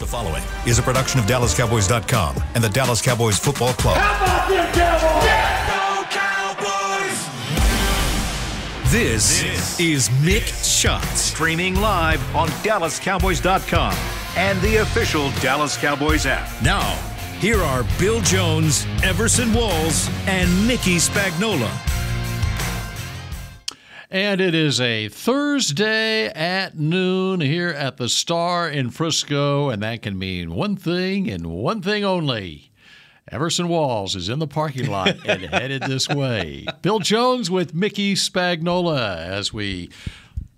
The following is a production of DallasCowboys.com and the Dallas Cowboys Football Club. How about them Cowboys? Yeah, go Cowboys! This is Mick Shots, streaming live on DallasCowboys.com and the official Dallas Cowboys app. Now, here are Bill Jones, Everson Walls, and Mickey Spagnola. And it is a Thursday at noon here at the Star in Frisco, and that can mean one thing and one thing only. Everson Walls is in the parking lot and headed this way. Bill Jones with Mickey Spagnola as we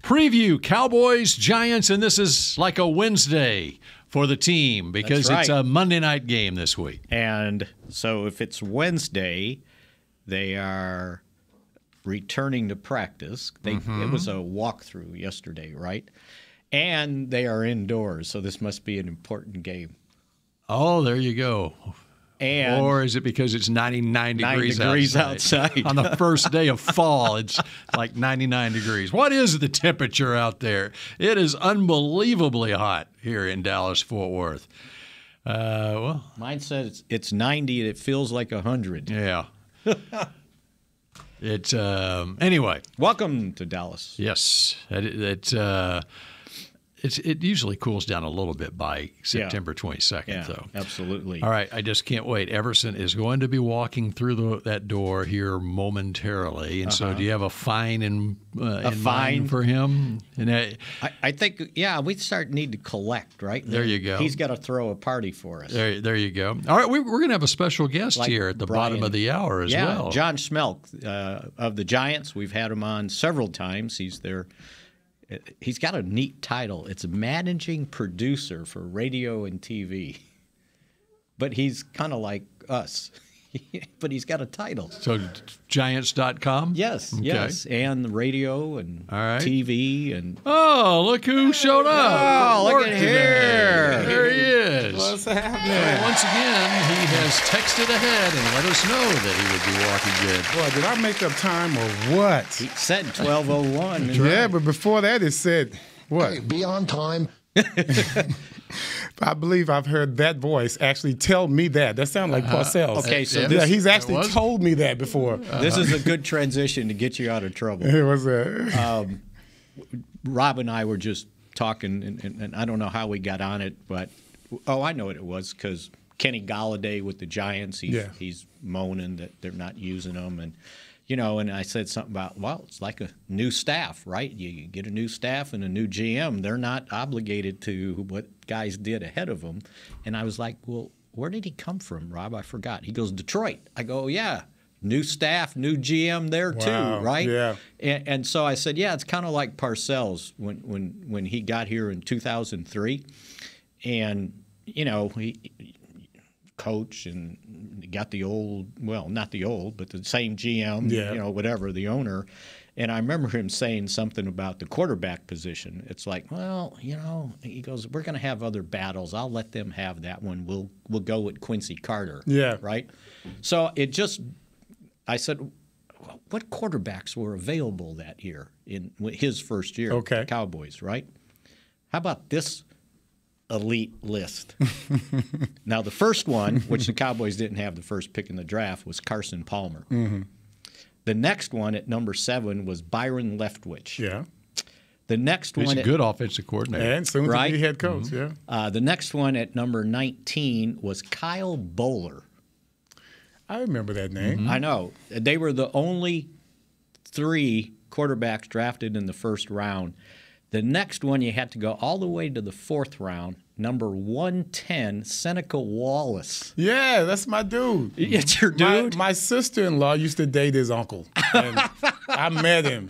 preview Cowboys, Giants, and this is like a Wednesday for the team because It's a Monday night game this week. And so if it's Wednesday, they are returning to practice. It was a walkthrough yesterday, right? And they are indoors, so this must be an important game. Oh, there you go. And or is it because it's 99 degrees outside? On the first day of fall, it's like 99 degrees. What is the temperature out there? It is unbelievably hot here in Dallas-Fort Worth. Well, mine says it's 90 and it feels like 100. Yeah. It's anyway. Welcome to Dallas. Yes, it usually cools down a little bit by September 22nd, though. Absolutely. All right, I just can't wait. Everson is going to be walking through that door here momentarily, and so do you have a fine in mind for him? And I think we need to collect right there. You go. He's got to throw a party for us. There you go. All right, we're going to have a special guest here at the bottom of the hour as well. John Schmeelk of the Giants. We've had him on several times. He's got a neat title. It's managing producer for radio and TV. But he's kind of like us. But he's got a title. So Giants.com? Yes, okay. Yes. And radio and TV. And oh, look who showed up. Oh, look at here. There he is. What's happening? So once again, he has texted ahead and let us know that he would be walking in. Boy, did I make up time or what? He said 12:01. Yeah, but before that it said what? Hey, be on time. I believe I've heard that voice actually tell me that. That sounds like Parcells. Okay, so he's actually told me that before. This is a good transition to get you out of trouble. It was Rob and I were just talking, and I don't know how we got on it, but I know what it was because Kenny Golladay with the Giants, he's moaning that they're not using him, and and I said something about, it's like a new staff, right? You get a new staff and a new GM. They're not obligated to what guys did ahead of them. And I was like, well, where did he come from, Rob? I forgot. He goes, Detroit. I go, yeah, new staff, new GM there too, right? Yeah. And so I said, it's kind of like Parcells when he got here in 2003. And, he coach and got the old, not the old, but the same GM, whatever, the owner. And I remember him saying something about the quarterback position. It's like, he goes, we're going to have other battles. I'll let them have that one. We'll go with Quincy Carter. Yeah. Right? So I said, what quarterbacks were available that year in his first year with the Cowboys, right? How about this elite list? Now, the first one, which the Cowboys didn't have the first pick in the draft, was Carson Palmer. Mm-hmm. The next one at number 7 was Byron Leftwich. Yeah. The next He's one a good offensive coordinator. And soon to be head coach, The next one at number 19 was Kyle Bowler. I remember that name. Mm-hmm. I know. They were the only 3 quarterbacks drafted in the first round. The next one, you had to go all the way to the 4th round, number 110, Seneca Wallace. Yeah, that's my dude. It's your dude? My sister-in-law used to date his uncle. And I met him.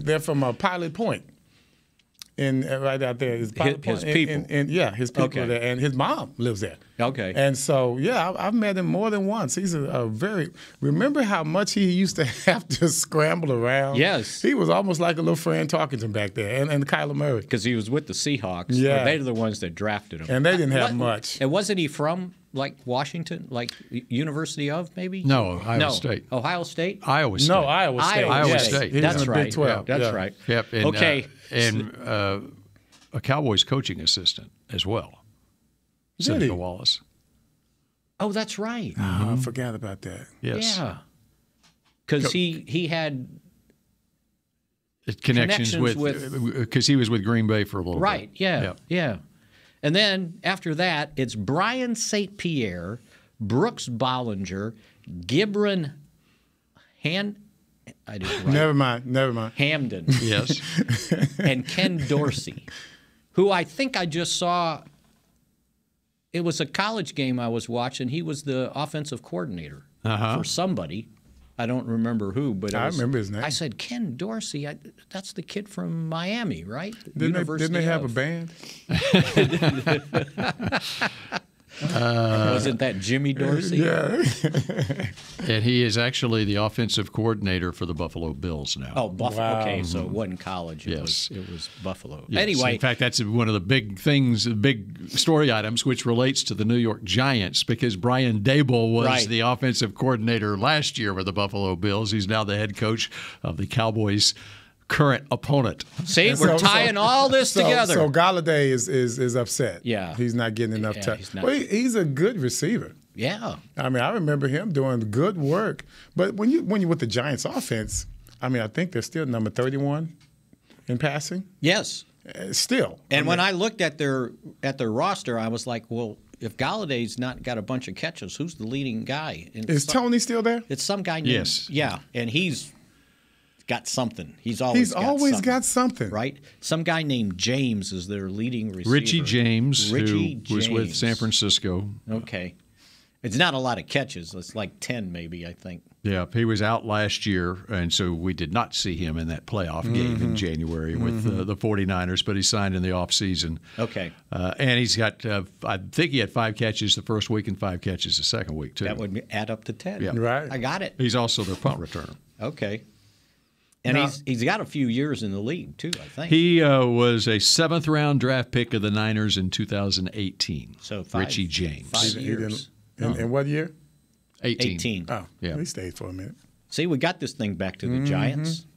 They're from Pilot Point. Right out there. His people. His people are there. And his mom lives there. Okay. And so, I've met him more than once. He's remember how much he used to have to scramble around? Yes. He was almost like a little friend talking to him back there. And Kyler Murray. Because he was with the Seahawks. Yeah. They're the ones that drafted him. And they didn't have much. And wasn't he from, Washington? University of, maybe? No, Ohio State. Ohio State? Iowa State. No, Iowa State. Iowa State. He's That's in the right. Big 12. That's right. Yep. And, okay. And a Cowboys coaching assistant as well. Seneca Wallace. Oh, that's right. Oh, I forgot about that. Yes. Yeah. Because he had connections with because he was with Green Bay for a little bit. Right, yeah. And then after that, it's Brian St. Pierre, Brooks Bollinger, Gibran I didn't write. Never mind. Hamden. Yes. And Ken Dorsey, who I think I just saw. It was a college game I was watching. He was the offensive coordinator for somebody. I don't remember who, but I remember his name. I said, Ken Dorsey, that's the kid from Miami, right? Didn't they have a band? Wasn't that Jimmy Dorsey? Yeah. And he is actually the offensive coordinator for the Buffalo Bills now. Oh, Buffalo. Wow. Okay, so it wasn't college. It was Buffalo. Yes. Anyway. In fact, that's one of the big things, big story items, which relates to the New York Giants, because Brian Daboll was the offensive coordinator last year with the Buffalo Bills. He's now the head coach of the Cowboys' current opponent. See, we're tying all this together. So Galladay is upset. Yeah. He's not getting enough time. Well, he's a good receiver. Yeah. I mean, I remember him doing good work. But when you're with the Giants offense, I mean, I think they're still number 31 in passing. Yes. Still. And when I looked at their roster, I was like, well, if Galladay's not got a bunch of catches, who's the leading guy? And is Tony still there? It's some guy named and he's got something. He's always got something. Right? Some guy named James is their leading receiver. Richie James, who was with San Francisco. Okay. It's not a lot of catches. It's like 10 maybe, I think. Yeah, he was out last year, and so we did not see him in that playoff game in January with the 49ers, but he signed in the offseason. Okay. And he's got, I think he had 5 catches the first week and 5 catches the second week, too. That would add up to 10. Yeah. Right. I got it. He's also their punt returner. Okay. And he's got a few years in the league, too, I think. He was a 7th-round draft pick of the Niners in 2018. So Richie James. 5 years. In what year? 18. Oh, yeah. He stayed for a minute. See, we got this thing back to the Giants.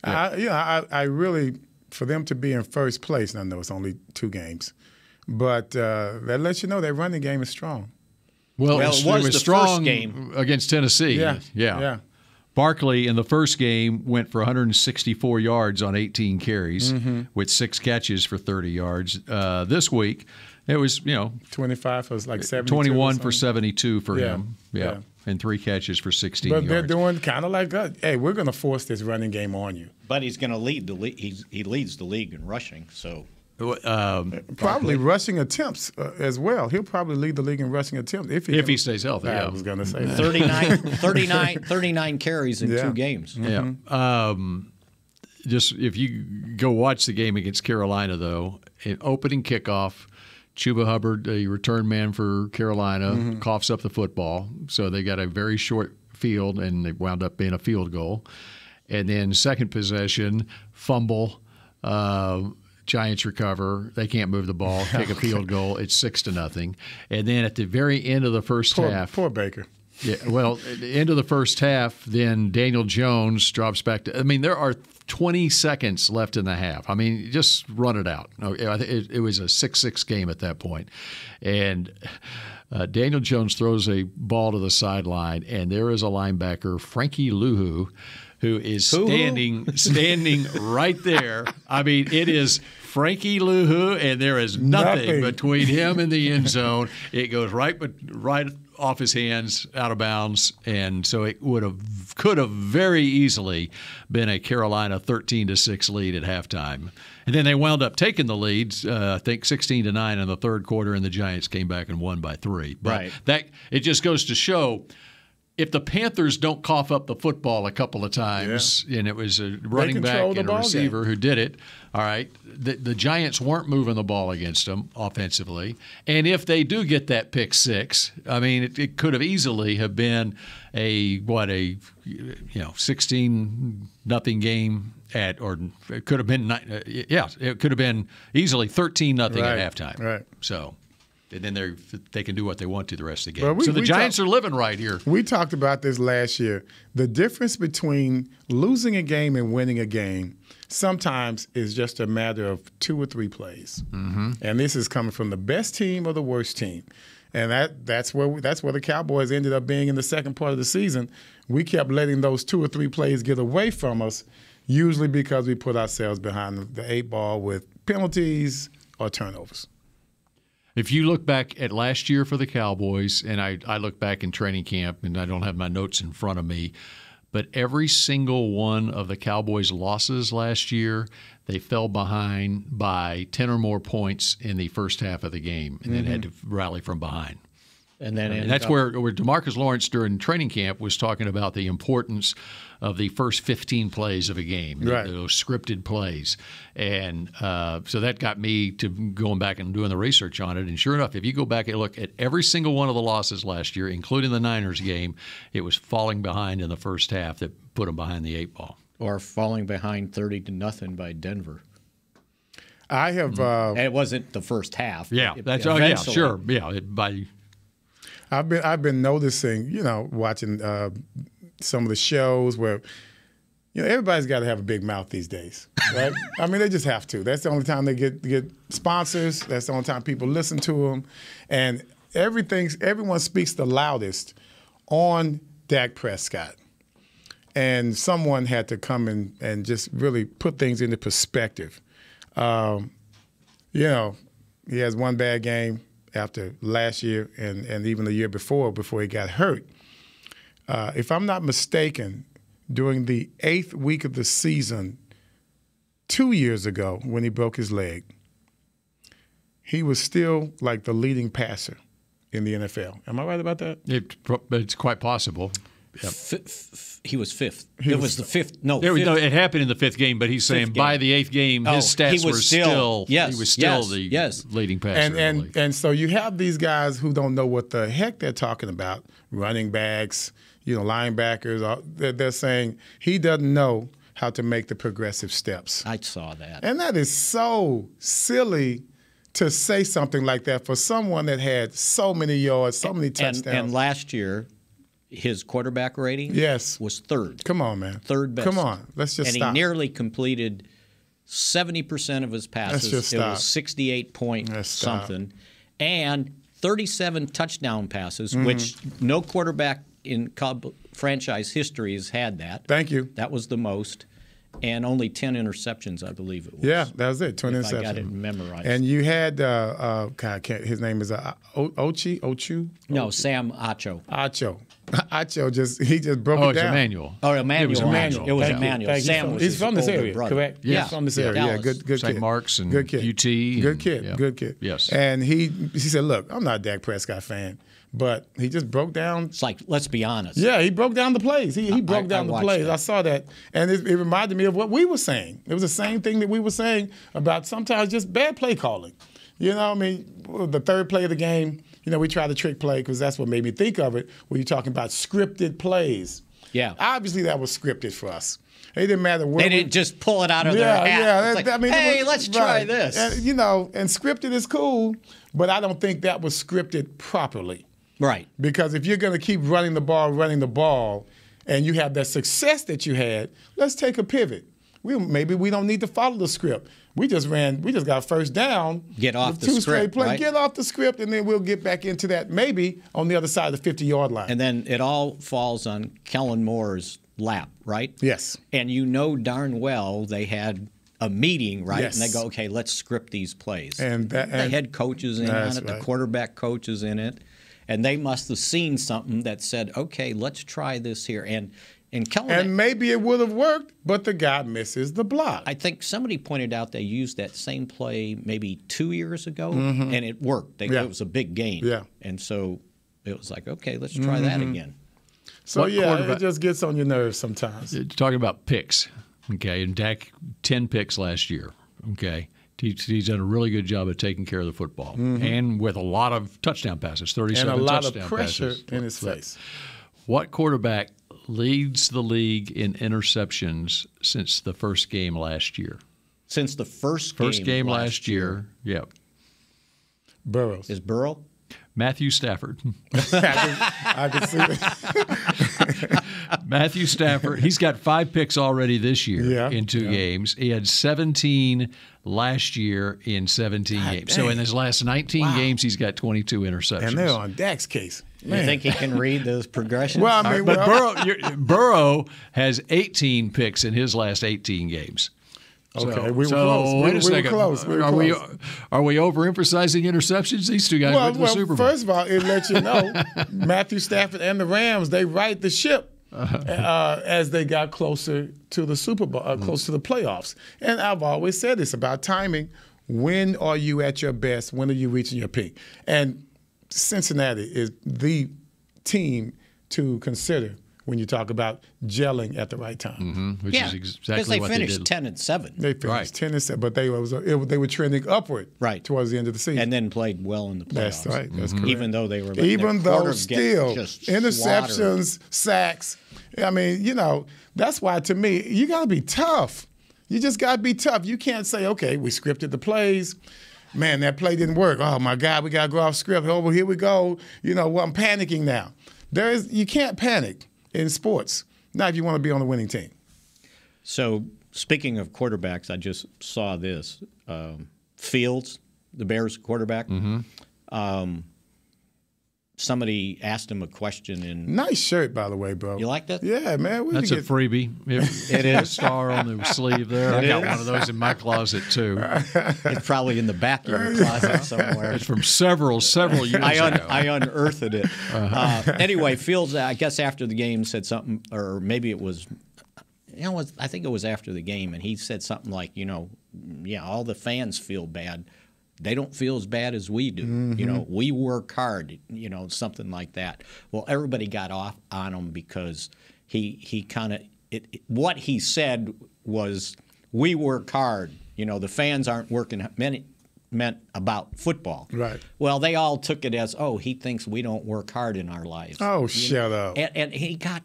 I really, for them to be in first place, and I know it's only 2 games, but that lets you know their running game is strong. Well, it was the strong first game against Tennessee. Yeah. Barkley in the first game went for 164 yards on 18 carries with 6 catches for 30 yards. This week, it was, 25 was like 72. 21 for 72 for him. Yeah. And 3 catches for 16 yards. But they're doing kind of like, hey, we're going to force this running game on you. But he's going to lead the league. He leads the league in rushing, so. Probably rushing attempts as well. He'll probably lead the league in rushing attempts if he stays healthy. I was going to say that. 39 carries in 2 games. Yeah. Just if you go watch the game against Carolina, though, in opening kickoff, Chuba Hubbard, the return man for Carolina, coughs up the football. So they got a very short field, and it wound up being a field goal. And then second possession, fumble. Giants recover. They can't move the ball. Kick a field goal. It's 6-0. And then at the very end of the first half, poor Baker. Yeah. Well, at the end of the first half, then Daniel Jones drops back to. I mean, there are 20 seconds left in the half. I mean, just run it out. It was a 6-6 game at that point, and Daniel Jones throws a ball to the sideline, and there is a linebacker, Frankie Luhu, who is standing right there. I mean, it is Frankie Luhu, and there is nothing between him and the end zone. It goes right off his hands, out of bounds, and so it could have very easily been a Carolina 13-6 lead at halftime. And then they wound up taking the lead, I think 16-9 in the third quarter, and the Giants came back and won by 3. But it just goes to show, if the Panthers don't cough up the football a couple of times, and it was a running back and a receiver who did it, all right, the Giants weren't moving the ball against them offensively. And if they do get that pick 6, I mean, it could have easily have been a 16-0 game or it could have been it could have been easily 13-0 at halftime. Right. So. And then they can do what they want to the rest of the game. Well, so the Giants are living right here. We talked about this last year. The difference between losing a game and winning a game sometimes is just a matter of 2 or 3 plays. Mm-hmm. And this is coming from the best team or the worst team. And that's where the Cowboys ended up being in the second part of the season. We kept letting those 2 or 3 plays get away from us, usually because we put ourselves behind the 8 ball with penalties or turnovers. If you look back at last year for the Cowboys, and I look back in training camp, and I don't have my notes in front of me, but every single one of the Cowboys' losses last year, they fell behind by 10 or more points in the first half of the game and then had to rally from behind. And then that's where DeMarcus Lawrence during training camp was talking about the importance of the first 15 plays of a game, right. Those scripted plays. And so that got me to going back and doing the research on it. And sure enough, if you go back and look at every single one of the losses last year, including the Niners game, it was falling behind in the first half that put them behind the 8 ball. Or falling behind 30-0 by Denver. I have. And it wasn't the first half. Yeah, sure. Yeah, I've been noticing, watching some of the shows where, everybody's got to have a big mouth these days, right? I mean, they just have to. That's the only time they get sponsors. That's the only time people listen to them, and everyone speaks the loudest on Dak Prescott. And someone had to come in and just really put things into perspective. He has one bad game after last year and even the year before he got hurt. If I'm not mistaken, during the 8th week of the season 2 years ago when he broke his leg, he was still like the leading passer in the NFL. Am I right about that? It's quite possible. Yep. He was 5th. It was the 5th. No, it happened in the 5th game, but he's saying by the 8th game, his stats were still he was still the leading passer. And so you have these guys who don't know what the heck they're talking about, running backs, linebackers. They're saying he doesn't know how to make the progressive steps. I saw that. And that is so silly to say something like that for someone that had so many yards, so many touchdowns. And last year, his quarterback rating was 3rd. Come on, man. 3rd best. Come on. Let's just stop. And he nearly completed 70% of his passes. Let's just stop. It was 68 point something. And 37 touchdown passes, which no quarterback in franchise history has had that. Thank you. That was the most. And only 10 interceptions, I believe it was. Yeah, that was it. 10 interceptions. I got it memorized. And you had, his name is Ochu? No, Sam Acho. Acho just broke it down. Emmanuel. Oh, Emmanuel. It was Emmanuel. It was Emmanuel. Sam was he's from this area, brother. correct? Yes. He's from this area. Yeah, good kid. St. Mark's and good kid. UT. Good kid. Good kid. Yes. And he said, look, I'm not a Dak Prescott fan, but he just broke down. It's like, let's be honest. Yeah, he broke down the plays. He broke down the plays. That. I saw that. And it reminded me of what we were saying. It was the same thing that we were saying about sometimes just bad play calling. The 3rd play of the game, we try to trick play because that's what made me think of it when you're talking about scripted plays. Yeah. Obviously, that was scripted for us. It didn't matter where they didn't just pull it out of their hat. Yeah, like, hey, let's try this. And, and scripted is cool, but I don't think that was scripted properly. Right. Because if you're going to keep running the ball, and you have that success that you had, let's take a pivot. Maybe we don't need to follow the script. We just got a first down. Get off the 2 script, straight plays. right? Get off the script, and then we'll get back into that maybe on the other side of the 50-yard line. And then it all falls on Kellen Moore's lap, right? Yes. And darn well they had a meeting, right? Yes. And they go, okay, let's script these plays. And the head coach is in on it. Right. The quarterback coach is in it. And they must have seen something that said, okay, let's try this here. And Kellen, and maybe it would have worked, but the guy misses the block. I think somebody pointed out they used that same play maybe 2 years ago, and it worked. It was a big gain. Yeah. And so it was like, okay, let's try that again. So, it just gets on your nerves sometimes. Talking about picks, okay, and Dak, 10 picks last year, okay. He's done a really good job of taking care of the football, and with a lot of touchdown passes, 37 and a lot touchdown of pressure passes. in his face. What quarterback leads the league in interceptions since the first game last year? Since the first game last year, yep. Burrows. Is Burrow? Matthew Stafford. I can see that. Matthew Stafford. He's got 5 picks already this year in 2 games. He had 17 last year in 17 games. Dang. So in his last 19 games, he's got 22 interceptions. And they're on Dak's case. Man. You think he can read those progressions? Well, I mean, Burrow has 18 picks in his last 18 games. Okay, we were close. Wait a second. We were close. Are we overemphasizing interceptions? These 2 guys went to the Super Bowl. First of all, it lets you know Matthew Stafford and the Rams, they right the ship as they got closer to the Super Bowl, close to the playoffs. And I've always said this about timing. When are you at your best? When are you reaching your peak? And Cincinnati is the team to consider when you talk about gelling at the right time. Which is exactly what they did. Because they finished 10-7. They finished 10-7, but they were trending upward towards the end of the season. And then played well in the playoffs. That's right. That's correct. Even though they were still interceptions, sacks. I mean, that's why to me, you got to be tough. You just got to be tough. You can't say, okay, we scripted the plays. Man, that play didn't work. Oh, my God, we got to go off script. Oh, well, here we go. I'm panicking now. You can't panic in sports, not if you want to be on the winning team. So, speaking of quarterbacks, I just saw this. Fields, the Bears quarterback, somebody asked him a question. Nice shirt, by the way, bro. You like that? Yeah, man. That's a freebie. It is. Star on the sleeve there. I got one of those in my closet, too. It's probably in the back of your closet somewhere. It's from several years ago. I unearthed it. Anyway, Fields, I guess after the game said something, or maybe it was, I think it was after the game, and he said something like, all the fans feel bad. They don't feel as bad as we do. We work hard, something like that. Well, everybody got off on him because he kind of what he said was, we work hard. The fans aren't working. Meant about football. Right. Well, they all took it as, he thinks we don't work hard in our lives. Oh, shut up. And he got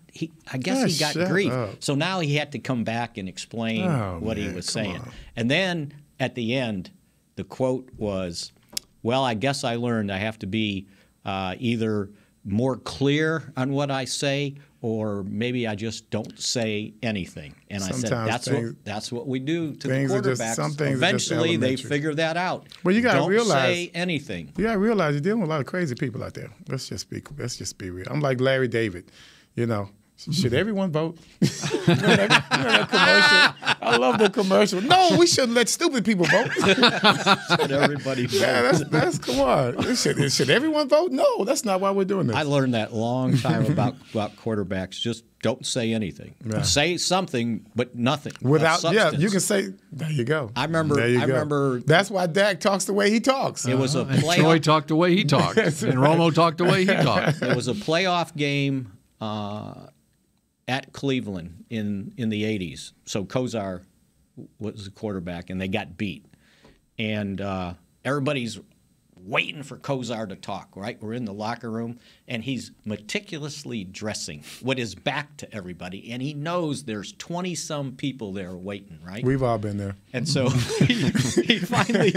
grief. So now he had to come back and explain what he was saying. And then at the end, the quote was, well, I guess I learned I have to be either more clear on what I say, or maybe I just don't say anything. And sometimes I said, that's what we do to the quarterbacks. Eventually, they figure that out. Well, you got to realize. Don't say anything. You got to realize you're dealing with a lot of crazy people out there. Let's just be real. I'm like Larry David, Should everyone vote? That commercial? I love the commercial. No, we shouldn't let stupid people vote. Should everybody vote? Yeah, that's come on. Should everyone vote? No, that's not why we're doing this. I learned that a long time about quarterbacks. Just don't say anything. Yeah. Say something, but nothing. You can say. There you go. I remember. That's why Dak talks the way he talks. It was a playoff. Troy talked the way he talked, and Romo talked the way he talked. It was a playoff game. At Cleveland in the 80s. So Kozar was the quarterback, and they got beat. And everybody's waiting for Kozar to talk, right? We're in the locker room, and he's meticulously dressing with his back to everybody, and he knows there's 20-some people there waiting, right? We've all been there. And so he finally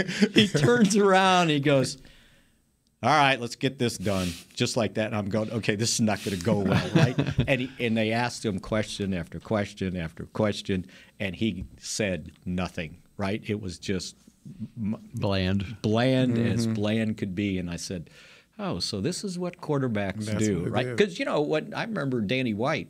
turns around, and he goes, all right, let's get this done. Just like that. And I'm going, okay, this is not going to go well, right? And they asked him question after question after question, and he said nothing, right? It was just bland as bland could be. And I said, oh, so this is what quarterbacks do, right? Because, what I remember Danny White,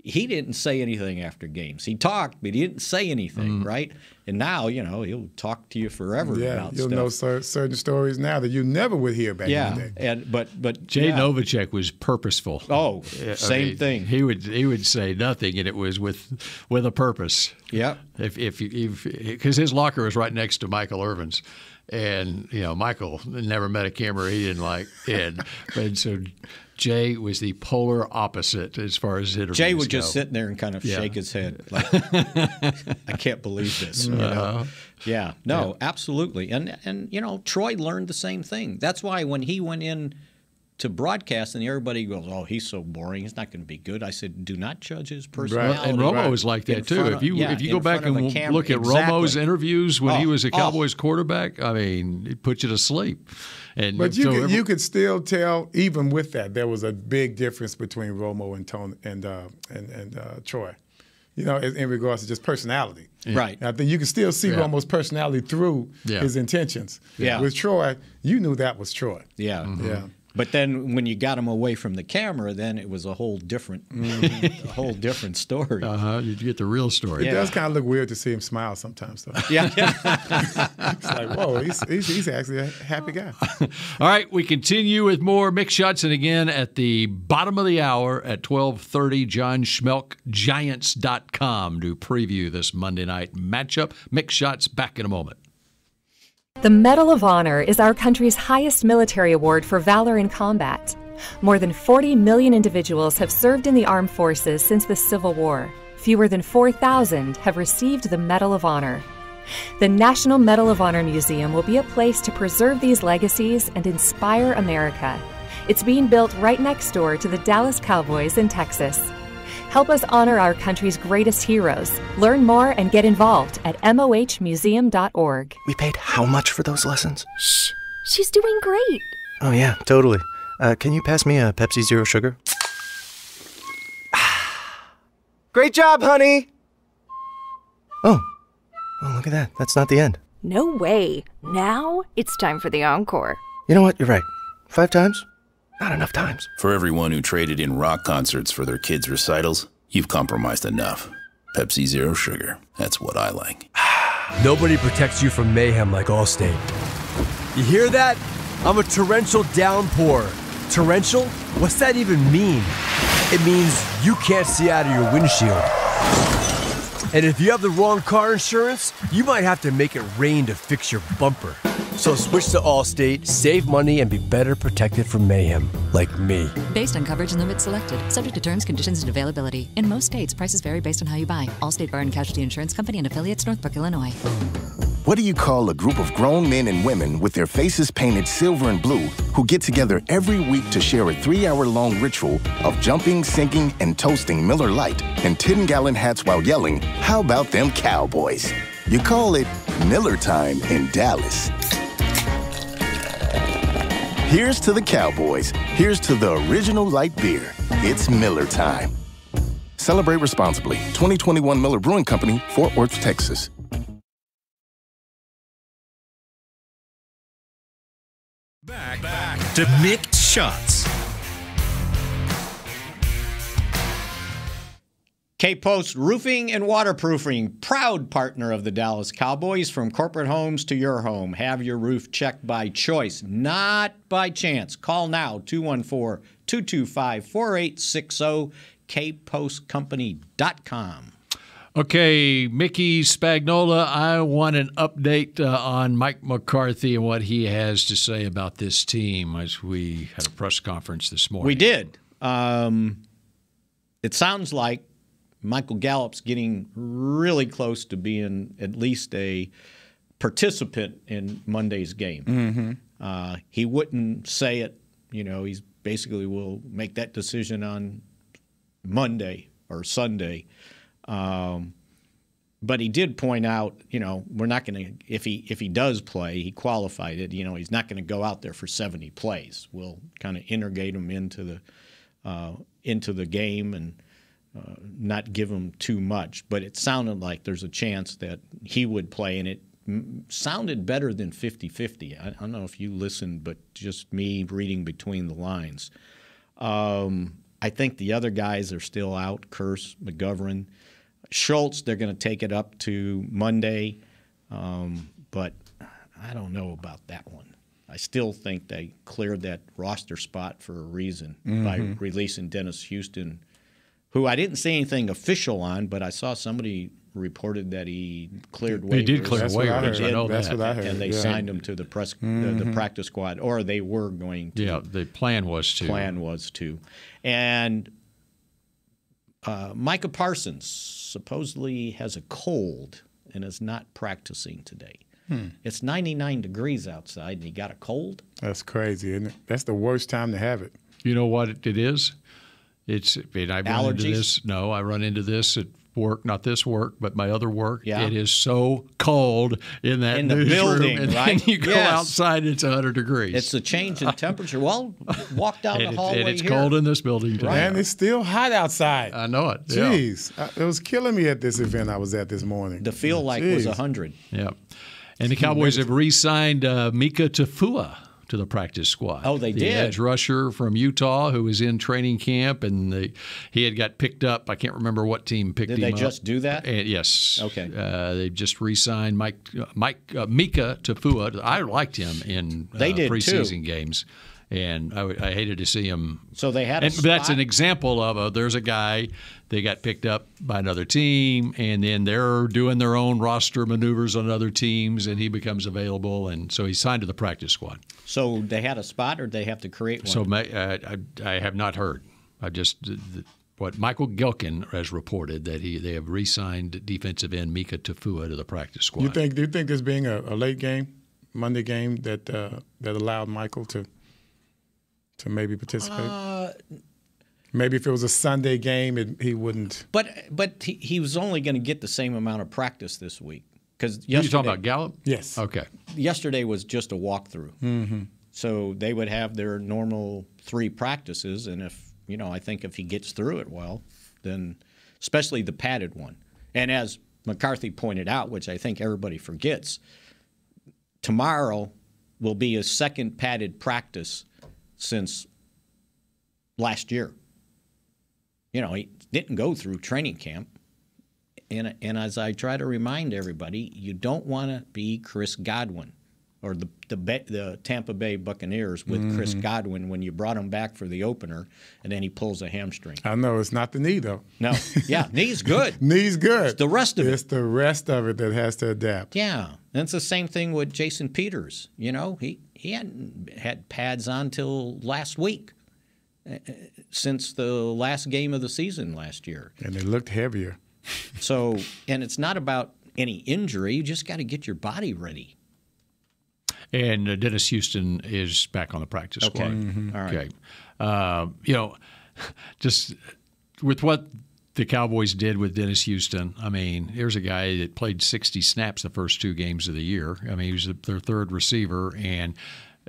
he didn't say anything after games. He talked, but he didn't say anything, right? And now, he'll talk to you forever about you'll stuff. Know certain stories now that you never would hear back in the day. But Jay Novacek was purposeful. Oh, same thing. He would say nothing, and it was with a purpose. Yeah. Because his locker was right next to Michael Irvin's. And, Michael never met a camera he didn't like. And so Jay was the polar opposite as far as interviews Jay would just sit there and kind of shake his head like, I can't believe this. Yeah. No, absolutely. And Troy learned the same thing. That's why when he went in to broadcast, and everybody goes, "Oh, he's so boring. He's not going to be good." I said, "Do not judge his personality." Right. And Romo was like that too. If you go back and look at Romo's interviews when he was a Cowboys quarterback, I mean, it puts you to sleep. But you could still tell, even with that, there was a big difference between Romo and Troy. In regards to just personality. Right. I think you can still see Romo's personality through his intentions. Yeah. With Troy, you knew that was Troy. Yeah. Mm-hmm. Yeah. But then when you got him away from the camera, then it was a whole different story. You get the real story. It does kind of look weird to see him smile sometimes, though. Yeah. It's like, whoa, he's actually a happy guy. All right, we continue with more Mick Schutz, and again at the bottom of the hour at 12:30, John Schmeelk, Giants.com to preview this Monday night matchup. Mick Schutz back in a moment. The Medal of Honor is our country's highest military award for valor in combat. More than 40 million individuals have served in the armed forces since the Civil War. Fewer than 4,000 have received the Medal of Honor. The National Medal of Honor Museum will be a place to preserve these legacies and inspire America. It's being built right next door to the Dallas Cowboys in Texas. Help us honor our country's greatest heroes. Learn more and get involved at mohmuseum.org. We paid how much for those lessons? Shh, she's doing great. Oh yeah, totally. Can you pass me a Pepsi Zero Sugar? Great job, honey! Oh, look at that. That's not the end. No way. Now it's time for the encore. You know what? You're right. 5 times? Not enough times. For everyone who traded in rock concerts for their kids' recitals, you've compromised enough. Pepsi Zero Sugar. That's what I like. Nobody protects you from mayhem like Allstate. You hear that? I'm a torrential downpour. Torrential? What's that even mean? It means you can't see out of your windshield. And if you have the wrong car insurance, you might have to make it rain to fix your bumper. So switch to Allstate, save money, and be better protected from mayhem, like me. Based on coverage and limits selected. Subject to terms, conditions, and availability. In most states, prices vary based on how you buy. Allstate Bar and Casualty Insurance Company and affiliates, Northbrook, Illinois. What do you call a group of grown men and women with their faces painted silver and blue who get together every week to share a 3-hour-long ritual of jumping, singing, and toasting Miller Lite in 10-gallon hats while yelling, "How about them Cowboys?" You call it Miller Time in Dallas. Here's to the Cowboys. Here's to the original light beer. It's Miller Time. Celebrate responsibly. 2021 Miller Brewing Company, Fort Worth, Texas. Back to Mick Schutz. K-Post Roofing and Waterproofing, proud partner of the Dallas Cowboys. From corporate homes to your home, have your roof checked by choice, not by chance. Call now, 214-225-4860, kpostcompany.com. Okay, Mickey Spagnola, I want an update on Mike McCarthy and what he has to say about this team as we had a press conference this morning. We did. It sounds like Michael Gallup's getting really close to being at least a participant in Monday's game. Mm-hmm. He wouldn't say it. He's basically will make that decision on Monday or Sunday. But he did point out, we're not going to, if he does play, he qualified it, he's not going to go out there for 70 plays. We'll kind of integrate him into the game and not give him too much. But it sounded like there's a chance that he would play, and it sounded better than 50-50. I don't know if you listened, but just me reading between the lines. I think the other guys are still out, Curse, McGovern. Schultz, they're going to take it up to Monday, but I don't know about that one. I still think they cleared that roster spot for a reason by releasing Dennis Houston, who I didn't see anything official on, but I saw somebody reported that he cleared waivers. They did clear waivers. I know That's that. what I heard. And they signed him to the practice squad, or they were going to. Yeah, the plan was to. And Micah Parsons supposedly has a cold and is not practicing today. It's 99 degrees outside, and you got a cold? That's crazy, isn't it? That's the worst time to have it. You know what it is? It's I run into this. No, I run into this at work, not this work, but my other work. Yeah. It is so cold in that in the newsroom, building, and right? then you go outside, it's 100 degrees. It's a change in temperature. Well, walk down the hallway and it's here. cold in this building today. Right. And it's still hot outside. I know it. Jeez. It was killing me at this event I was at this morning. The feel like was 100. Yeah. And the Cowboys have re-signed Mika Tafua to the practice squad. Oh, they did. The edge rusher from Utah who was in training camp, and he had got picked up. I can't remember what team picked him up. Did they just do that? And, yes. Okay. They just re-signed Mika Tafua. I liked him in preseason games. And I hated to see him. So they had a spot? That's an example of there's a guy, they got picked up by another team, and then they're doing their own roster maneuvers on other teams, and he becomes available, and so he's signed to the practice squad. So they had a spot, or they have to create one? So I have not heard. I just what Michael Gilkin has reported that they have re-signed defensive end Mika Tafua to the practice squad. Do you think this being a late game, Monday game, that allowed Michael to maybe participate? Maybe if it was a Sunday game, he wouldn't. But he was only going to get the same amount of practice this week. Because you talking about Gallup? Yes. Okay. Yesterday was just a walkthrough. Mm-hmm. So they would have their normal 3 practices, and I think if he gets through it well, then especially the padded one. And as McCarthy pointed out, which I think everybody forgets, tomorrow will be his second padded practice since last year. He didn't go through training camp. And as I try to remind everybody, you don't want to be Chris Godwin or the Tampa Bay Buccaneers with Chris Godwin when you brought him back for the opener and then he pulls a hamstring. I know. It's not the knee, though. No. Yeah, knee's good. Knee's good. It's the rest of it. It's the rest of it that has to adapt. Yeah. And it's the same thing with Jason Peters. He hadn't had pads on till last week, since the last game of the season last year. And they looked heavier. So, and it's not about any injury. You just got to get your body ready. And Dennis Houston is back on the practice squad. Mm-hmm. All right. Okay. Just with what the Cowboys did with Dennis Houston, I mean, here's a guy that played 60 snaps the first 2 games of the year. I mean, he was their third receiver and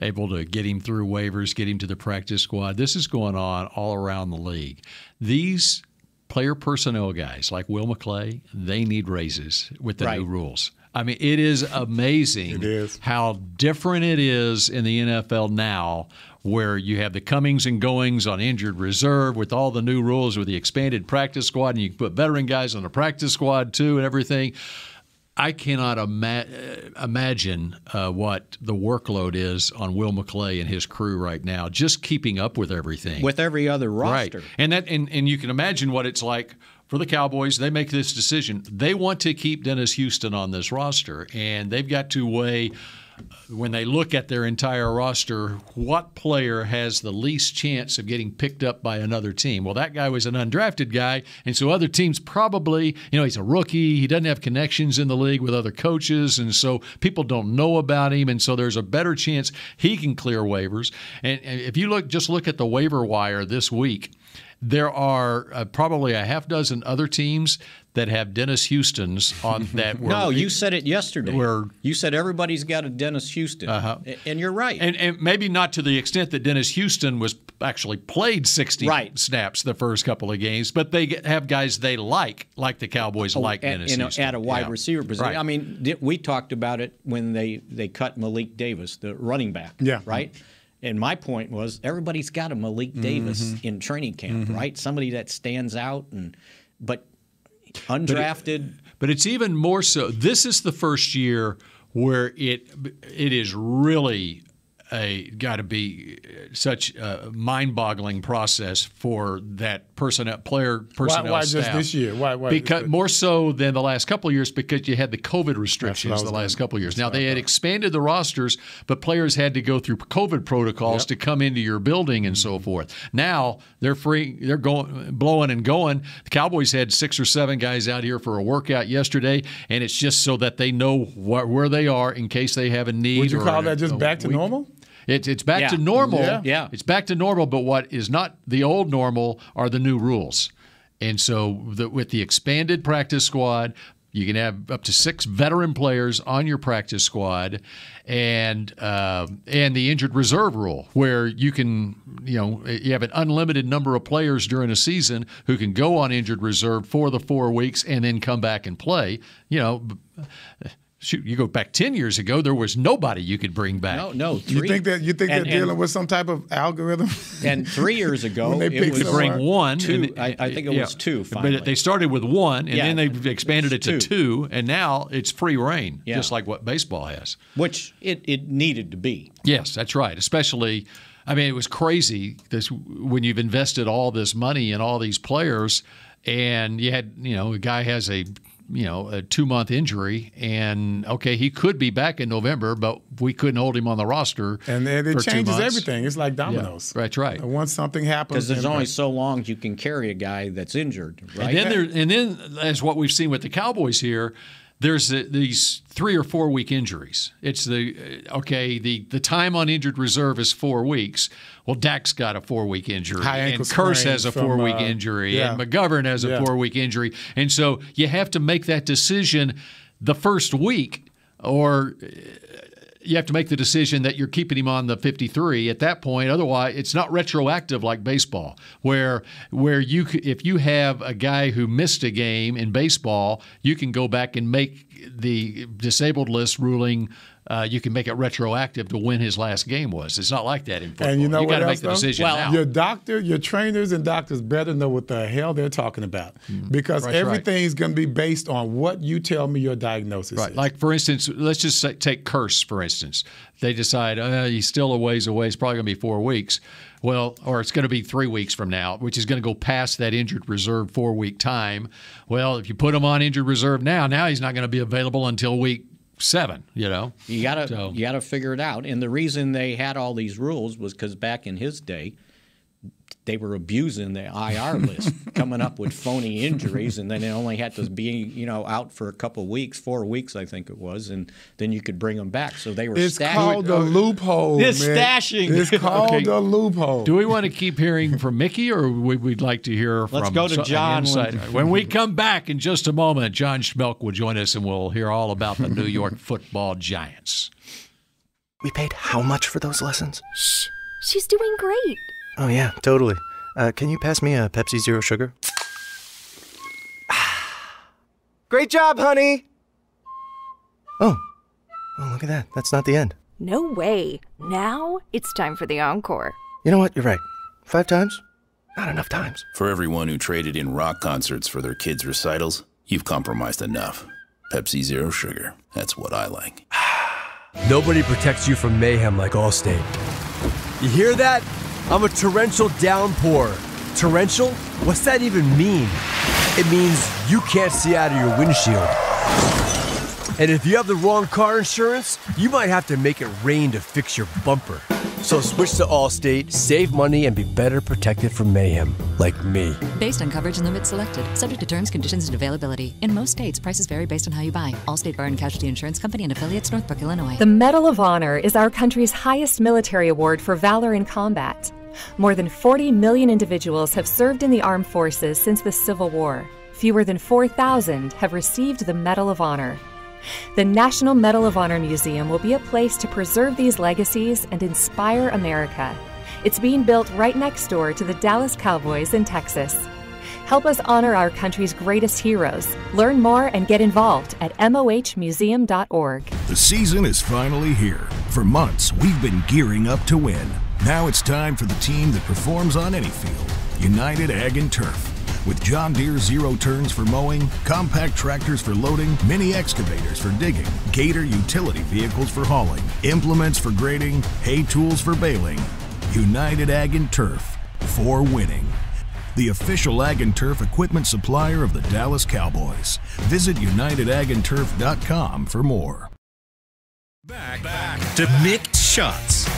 able to get him through waivers, get him to the practice squad. This is going on all around the league. These player personnel guys like Will McClay, they need raises with the new rules. I mean, it is amazing how different it is in the NFL now, where you have the comings and goings on injured reserve with all the new rules with the expanded practice squad, and you can put veteran guys on the practice squad too and everything. I cannot imagine what the workload is on Will McClay and his crew right now, just keeping up with everything. With every other roster. Right. And you can imagine what it's like for the Cowboys. They make this decision. They want to keep Dennis Houston on this roster, and they've got to weigh, when they look at their entire roster, what player has the least chance of getting picked up by another team. Well, that guy was an undrafted guy, and so other teams probably, he's a rookie. He doesn't have connections in the league with other coaches, and so people don't know about him, and so there's a better chance he can clear waivers. And if you look at the waiver wire this week, there are probably a half dozen other teams that have Dennis Houstons on that. No, you said it yesterday. You said everybody's got a Dennis Houston, and you're right. And maybe not to the extent that Dennis Houston was actually played 60 snaps the first couple of games, but they have guys they like the Cowboys Dennis Houston. At a wide receiver position. Right. I mean, we talked about it when they cut Malik Davis, the running back, right? And my point was everybody's got a Malik Davis in training camp, right? Somebody that stands out, but undrafted. But it's even more so. This is the first year where it is really such a mind-boggling process for that personnel Why staff. just this year? Why? Because more so than the last couple of years, because you had the COVID restrictions the last couple of years. Now they had expanded the rosters, but players had to go through COVID protocols to come into your building and so forth. Now they're free. They're blowing and going. The Cowboys had 6 or 7 guys out here for a workout yesterday, and it's just so that they know where they are in case they have a need. Would you call that just back to normal? It's back to normal. Yeah. It's back to normal, but what is not the old normal are the new rules. And so with the expanded practice squad, you can have up to 6 veteran players on your practice squad, and the injured reserve rule, where you have an unlimited number of players during a season who can go on injured reserve for the 4 weeks and then come back and play. Shoot, you go back 10 years ago, there was nobody you could bring back. No. You think they're dealing with some type of algorithm? And 3 years ago, it was bring 1. 2. I think it was 2. Finally. But they started with 1, and then they expanded it to 2, and now it's free reign, just like what baseball has. Which it needed to be. Yes, that's right. Especially, it was crazy when you've invested all this money in all these players, and you had, a guy has a 2-month injury, and he could be back in November, but we couldn't hold him on the roster. And it changes everything. It's like dominoes. Yeah, that's right. And once something happens, because there's only so long you can carry a guy that's injured, right? And then as what we've seen with the Cowboys here, there's these 3 or 4 week injuries. It's the time on injured reserve is 4 weeks. Well, Dak's got a 4-week injury, and Curse has a 4-week injury, and McGovern has a 4-week injury, and so you have to make that decision the first week, or you have to make the decision that you're keeping him on the 53 at that point. Otherwise, it's not retroactive like baseball, where if you have a guy who missed a game in baseball, you can go back and make the disabled list ruling. You can make it retroactive to when his last game was. It's not like that in football. And you got to make the decision now. Your trainers and doctors better know what the hell they're talking about, because everything's going to be based on what you tell me your diagnosis is. Like, for instance, let's just take Curse, for instance. They decide he's still a ways away. It's probably going to be 4 weeks. Well, or it's going to be 3 weeks from now, which is going to go past that injured reserve 4-week time. Well, if you put him on injured reserve now he's not going to be available until week 7. You gotta figure it out. And the reason they had all these rules was because back in his day, they were abusing the IR list, coming up with phony injuries, and then they only had to be out for a couple of weeks, 4 weeks I think it was, and then you could bring them back. So they were It's called the loophole. It's stashing. It's called the loophole. Do we want to keep hearing from Mickey, or we'd like to hear from? Let's go to John. When we come back in just a moment, John Schmeelk will join us, and we'll hear all about the New York Football Giants. We paid how much for those lessons? Shh. She's doing great. Oh, yeah, totally. Can you pass me a Pepsi Zero Sugar? Great job, honey! Oh, look at that. That's not the end. No way. Now it's time for the encore. You know what? You're right. 5 times? Not enough times. For everyone who traded in rock concerts for their kids' recitals, you've compromised enough. Pepsi Zero Sugar. That's what I like. Nobody protects you from mayhem like Allstate. You hear that? I'm a torrential downpour. Torrential? What's that even mean? It means you can't see out of your windshield. And if you have the wrong car insurance, you might have to make it rain to fix your bumper. So switch to Allstate, save money, and be better protected from mayhem, like me. Based on coverage and limits selected, subject to terms, conditions, and availability. In most states, prices vary based on how you buy. Allstate Bar and Casualty Insurance Company and affiliates, Northbrook, Illinois. The Medal of Honor is our country's highest military award for valor in combat. More than 40 million individuals have served in the armed forces since the Civil War. Fewer than 4,000 have received the Medal of Honor. The National Medal of Honor Museum will be a place to preserve these legacies and inspire America. It's being built right next door to the Dallas Cowboys in Texas. Help us honor our country's greatest heroes. Learn more and get involved at mohmuseum.org. The season is finally here. For months, we've been gearing up to win. Now it's time for the team that performs on any field, United Ag and Turf. With John Deere zero turns for mowing, compact tractors for loading, mini excavators for digging, Gator utility vehicles for hauling, implements for grading, hay tools for baling. United Ag and Turf, for winning. The official Ag and Turf equipment supplier of the Dallas Cowboys. Visit UnitedAgAndTurf.com for more. Back to Mick Shots.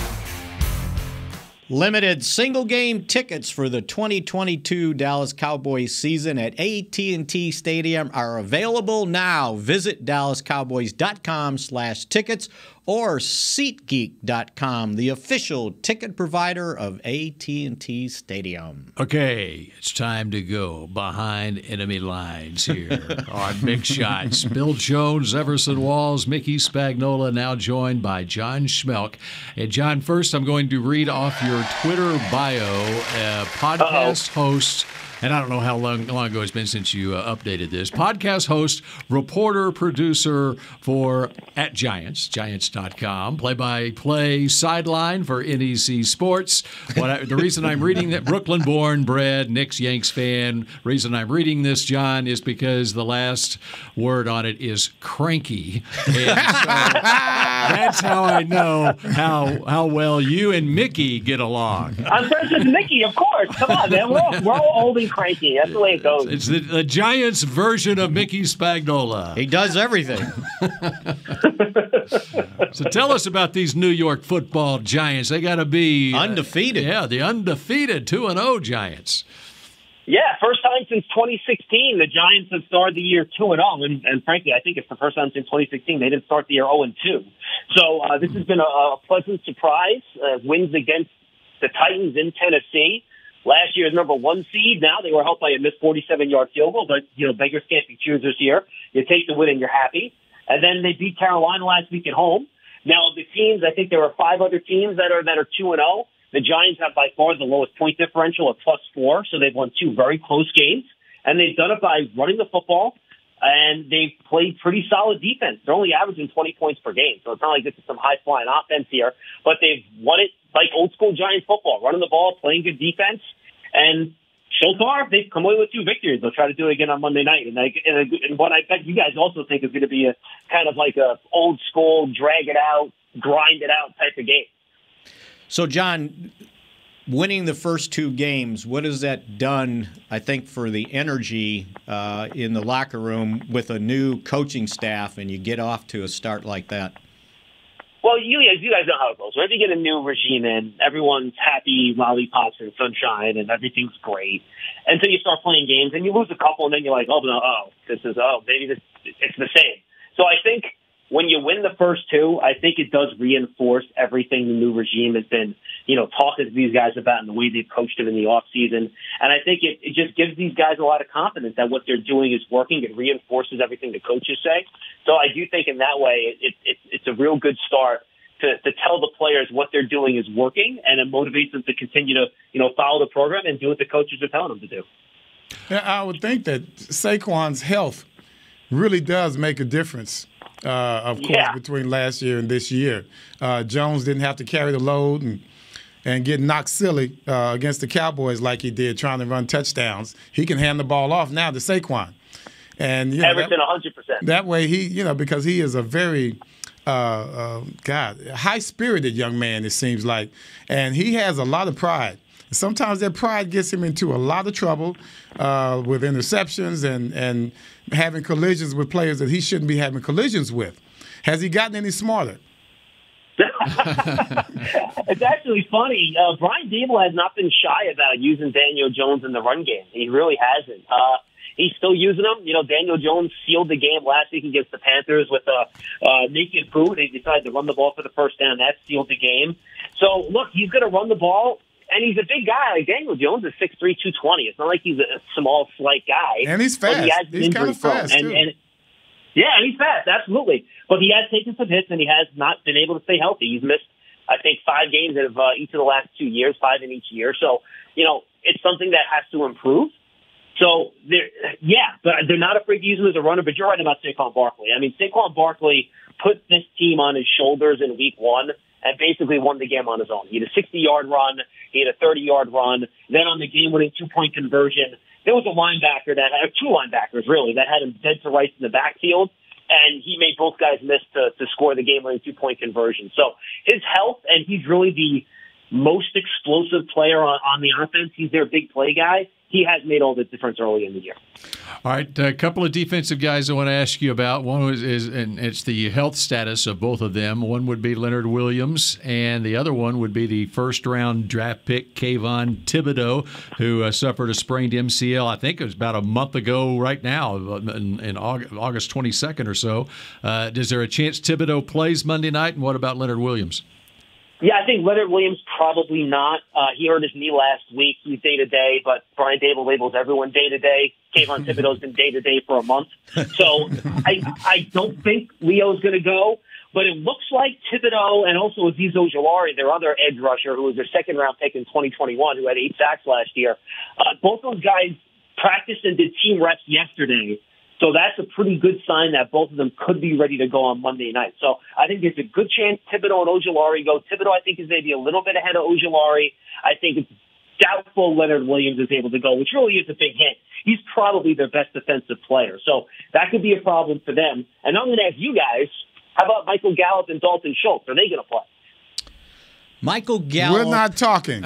Limited single-game tickets for the 2022 Dallas Cowboys season at AT&T Stadium are available now. Visit DallasCowboys.com/tickets or SeatGeek.com, the official ticket provider of AT&T Stadium. Okay, it's time to go behind enemy lines here on Mick Shots. Bill Jones, Everson Walls, Mickey Spagnola, now joined by John Schmeelk. And John, first I'm going to read off your Twitter bio, podcast host. And I don't know how long ago it's been since you updated this. Podcast host, reporter, producer for @Giants.com, play-by-play sideline for NEC Sports. The reason I'm reading that, Brooklyn-born, bred, Knicks, Yanks fan. Reason I'm reading this, John, is because the last word on it is cranky. And so that's how I know how well you and Mickey get along. I'm friends with Mickey, of course. Come on, man. We're all old and cranky. That's the way it goes. It's the Giants version of Mickey Spagnola. He does everything. So tell us about these New York football Giants. They got to be undefeated. Yeah, the undefeated 2-0 Giants. Yeah, first time since 2016 the Giants have started the year 2-0, and frankly, I think it's the first time since 2016 they didn't start the year 0-2. So this has been a pleasant surprise. Wins against the Titans in Tennessee. Last year's number 1 seed. Now they were helped by a missed 47-yard field goal, but beggars can't be choosers here. You take the win and you're happy. And then they beat Carolina last week at home. Now the teams, I think there are 5 other teams that are 2-0. The Giants have by far the lowest point differential at +4, so they've won 2 very close games, and they've done it by running the football, and they've played pretty solid defense. They're only averaging 20 points per game, so it's not like this is some high-flying offense here, but they've won it like old-school Giants football, running the ball, playing good defense, and so far they've come away with 2 victories. They'll try to do it again on Monday night, and what I bet you guys also think is going to be a kind of like a old-school, drag-it-out, grind-it-out type of game. So, John, winning the first 2 games, what has that done, I think, for the energy in the locker room with a new coaching staff and you get off to a start like that? Well, you guys know how it goes. Whenever you get a new regime in, everyone's happy, lollipops and sunshine, and everything's great. Until you start playing games, and you lose a couple, and then you're like, maybe it's the same. So I think when you win the first 2, I think it does reinforce everything the new regime has been, talking to these guys about and the way they've coached them in the offseason. And I think it just gives these guys a lot of confidence that what they're doing is working. It reinforces everything the coaches say. So I do think in that way, it's a real good start to tell the players what they're doing is working, and it motivates them to continue to, follow the program and do what the coaches are telling them to do. Yeah, I would think that Saquon's health really does make a difference. Of course, between last year and this year. Jones didn't have to carry the load and get knocked silly against the Cowboys like he did trying to run touchdowns. He can hand the ball off now to Saquon. And Everton 100%. That way he, because he is a very high-spirited young man, it seems like. And he has a lot of pride. Sometimes that pride gets him into a lot of trouble with interceptions and having collisions with players that he shouldn't be having collisions with. Has he gotten any smarter? It's actually funny. Brian Daboll has not been shy about using Daniel Jones in the run game. He really hasn't. He's still using him. Daniel Jones sealed the game last week against the Panthers with a naked boot. They decided to run the ball for the first down. That sealed the game. So, look, he's going to run the ball. And he's a big guy. Like Daniel Jones is 6'3", 220. It's not like he's a small, slight guy. And he's fast. He's kind of fast, too. And he's fast, absolutely. But he has taken some hits, and he has not been able to stay healthy. He's missed, I think, 5 games out of each of the last 2 years, 5 in each year. So, it's something that has to improve. So, but they're not afraid to use him as a runner. But you're right about Saquon Barkley. I mean, Saquon Barkley put this team on his shoulders in week 1 and basically won the game on his own. He had a 60-yard run. He had a 30-yard run. Then on the game-winning 2-point conversion, there was a linebacker that had, two linebackers really, that had him dead to rights in the backfield, and he made both guys miss to score the game-winning 2-point conversion. So his health, and he's really the most explosive player on the offense. He's their big play guy. He has made all the difference early in the year. All right, a couple of defensive guys I want to ask you about. One is and it's the health status of both of them. One would be Leonard Williams, and the other one would be the first-round draft pick, Kayvon Thibodeau, who suffered a sprained MCL, I think it was about a month ago right now, in August 22nd or so. Is there a chance Thibodeau plays Monday night, and what about Leonard Williams? Yeah, I think Leonard Williams probably not. He hurt his knee last week. He's day-to-day, but Brian Daboll labels everyone day-to-day. Kayvon Thibodeau's been day-to-day for a month. So I don't think Leo's going to go, but it looks like Thibodeau and also Azeez Ojulari, their other edge rusher, who was their second-round pick in 2021, who had 8 sacks last year, both those guys practiced and did team reps yesterday. So that's a pretty good sign that both of them could be ready to go on Monday night. So I think there's a good chance Thibodeau and Ojulari go. Thibodeau, I think, is maybe a little bit ahead of Ojulari. I think it's doubtful Leonard Williams is able to go, which really is a big hit. He's probably their best defensive player. So that could be a problem for them. And I'm going to ask you guys, how about Michael Gallup and Dalton Schultz? Are they going to play? Michael Gallup. We're not talking.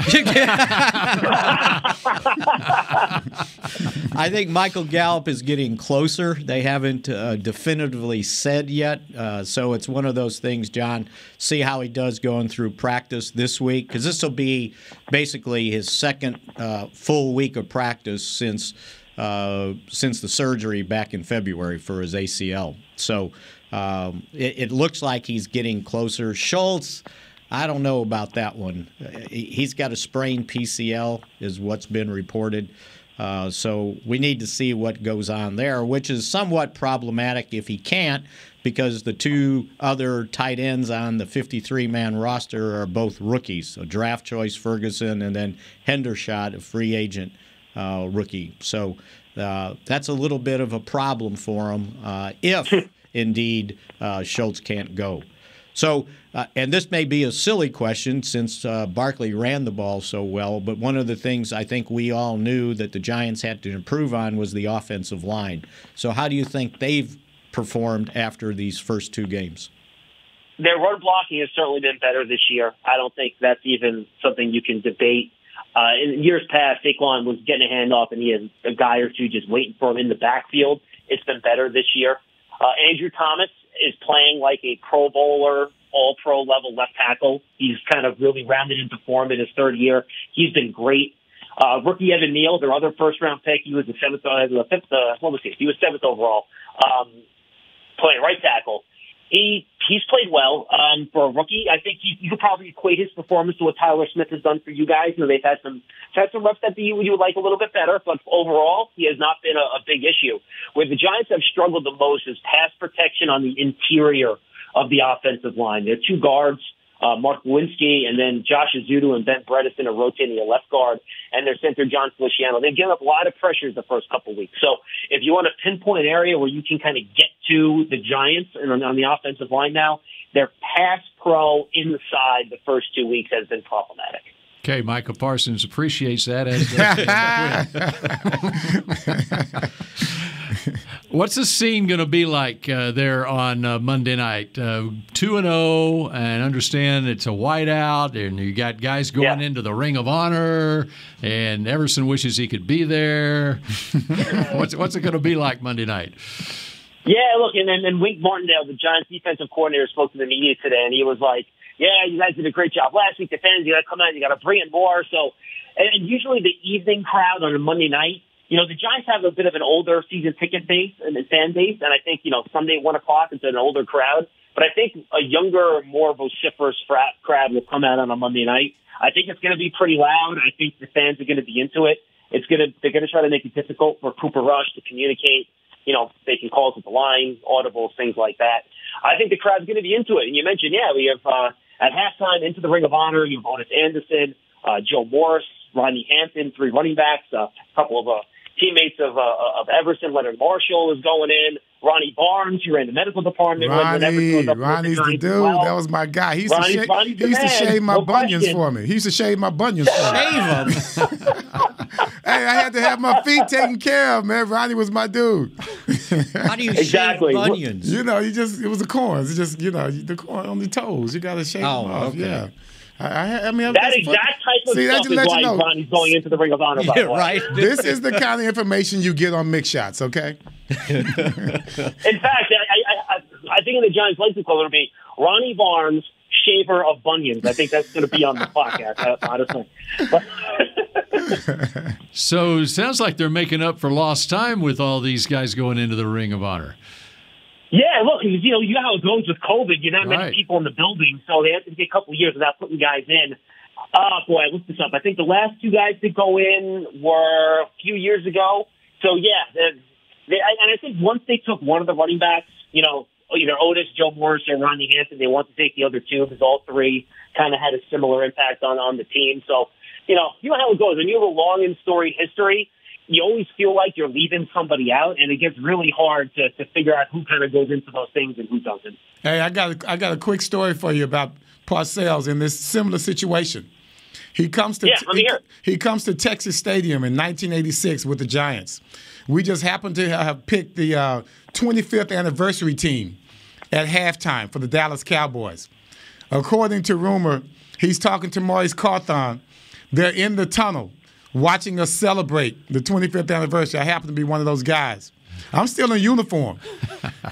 I think Michael Gallup is getting closer. They haven't definitively said yet. So it's one of those things, John, see how he does going through practice this week, because this will be basically his second full week of practice since the surgery back in February for his ACL. So it looks like he's getting closer. Schultz, I don't know about that one. He's got a sprained PCL is what's been reported. So we need to see what goes on there, which is somewhat problematic if he can't, because the two other tight ends on the 53-man roster are both rookies, a draft choice Ferguson and then Hendershot, a free agent rookie. So that's a little bit of a problem for him if, indeed, Schultz can't go. So, and this may be a silly question since Barkley ran the ball so well, but one of the things I think we all knew that the Giants had to improve on was the offensive line. So how do you think they've performed after these first 2 games? Their run blocking has certainly been better this year. I don't think that's even something you can debate. In years past, Saquon was getting a handoff, and he had a guy or two just waiting for him in the backfield. It's been better this year. Andrew Thomas is playing like a Pro Bowler, all-pro level left tackle. He's kind of really rounded into form in his third year. He's been great. Rookie Evan Neal, their other first-round pick, he was the seventh overall, playing right tackle. He's played well for a rookie. I think you could probably equate his performance to what Tyler Smith has done for you guys. You know, they've had some reps that you would like a little bit better, but overall, he has not been a big issue. Where the Giants have struggled the most is pass protection on the interior of the offensive line. There are 2 guards, Mark Lewinsky and then Josh Azudu and Ben Bredesen are rotating a left guard, and their center, John Feliciano. They've given up a lot of pressures the first couple of weeks. So if you want to pinpoint an area where you can kind of get to the Giants and on the offensive line now, their pass pro inside the first 2 weeks has been problematic. Okay, Michael Parsons appreciates that. What's the scene going to be like there on Monday night? 2-0, and understand it's a whiteout, and you got guys going into the Ring of Honor, and Everson wishes he could be there. What's it going to be like Monday night? Yeah, look, and Wink Martindale, the Giants defensive coordinator, spoke to the media today, and he was like, yeah, you guys did a great job last week. The fans, you got to come out, you got to bring in more. So, and usually the evening crowd on a Monday night, you know, the Giants have a bit of an older season ticket base and fan base, and I think, you know, Sunday 1 o'clock it's an older crowd. But I think a younger, more vociferous crowd will come out on a Monday night. I think it's going to be pretty loud. I think the fans are going to be into it. They're going to try to make it difficult for Cooper Rush to communicate. You know, they can call to the line, audibles, things like that. I think the crowd's going to be into it. And you mentioned, we have at halftime into the Ring of Honor, you have Otis Anderson, Joe Morris, Rodney Hampton, 3 running backs, a couple of teammates of Everson. Leonard Marshall is going in. Ronnie Barnes, who ran the medical department. Ronnie's the dude. Well. That was my guy. He used to shave my bunions for me. He used to shave my bunions for me. Shave them? Hey, I had to have my feet taken care of, man. Ronnie was my dude. How do you shave bunions? You know, it was the corns. It's just, the corn on the toes. You got to shave them off. Okay. Yeah. I mean, that exact type of stuff is why Ronnie's going into the Ring of Honor. Yeah, right. This is the kind of information you get on Mick Shots, okay? In fact, I think in the Giants Legacy Club it'll be Ronnie Barnes, shaver of bunions. I think that's going to be on the podcast, honestly. So it sounds like they're making up for lost time with all these guys going into the Ring of Honor. Yeah, look, you know how it goes with COVID. You're not many people in the building, so they have to get a couple of years without putting guys in. Boy, I looked this up. I think the last 2 guys to go in were a few years ago. So, yeah, and I think once they took one of the running backs, either Otis, Joe Morris, or Rodney Hanson, they want to take the other two because all three kind of had a similar impact on the team. So, you know how it goes. When you have a long and storied history, you always feel like you're leaving somebody out, and it gets really hard to figure out who kind of goes into those things and who doesn't. Hey, I got a quick story for you about Parcells in this similar situation. He comes to Texas Stadium in 1986 with the Giants. We just happened to have picked the 25th anniversary team at halftime for the Dallas Cowboys. According to rumor, he's talking to Maurice Carthon. They're in the tunnel watching us celebrate the 25th anniversary. I happen to be one of those guys. I'm still in uniform.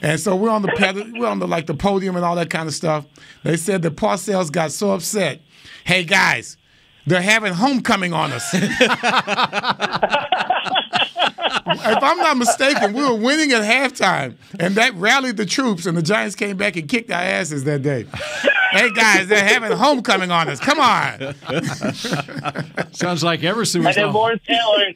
And so we're on the podium and all that kind of stuff. They said that Parcells got so upset. Hey, guys, they're having homecoming on us. If I'm not mistaken, we were winning at halftime, and that rallied the troops, and the Giants came back and kicked our asses that day. Hey, guys, they're having homecoming on us. Come on. Sounds like Everson was. And then Lawrence Taylor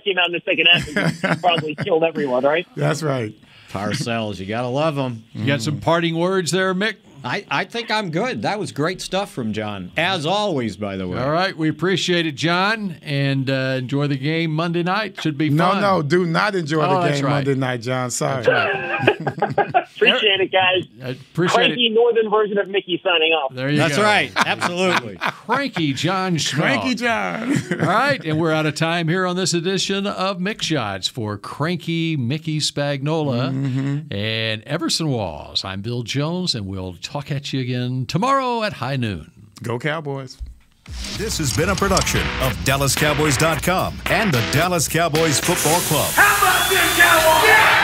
came out in the second half and probably killed everyone, right? That's right. Parcells, you got to love them. You got some parting words there, Mick? I think I'm good. That was great stuff from John, as always, by the way. All right. We appreciate it, John, and enjoy the game Monday night. Should be fun. No, do not enjoy the game Monday night, John. Sorry. Appreciate it, guys. Cranky northern version of Mickey signing off. There you go. That's right. Absolutely. Cranky John Schmelk. Cranky John. All right. And we're out of time here on this edition of Mick Shots for Cranky Mickey Spagnola and Everson Walls. I'm Bill Jones, and we'll talk at you again tomorrow at high noon. Go Cowboys. This has been a production of DallasCowboys.com and the Dallas Cowboys Football Club. How about this, Cowboys? Yeah!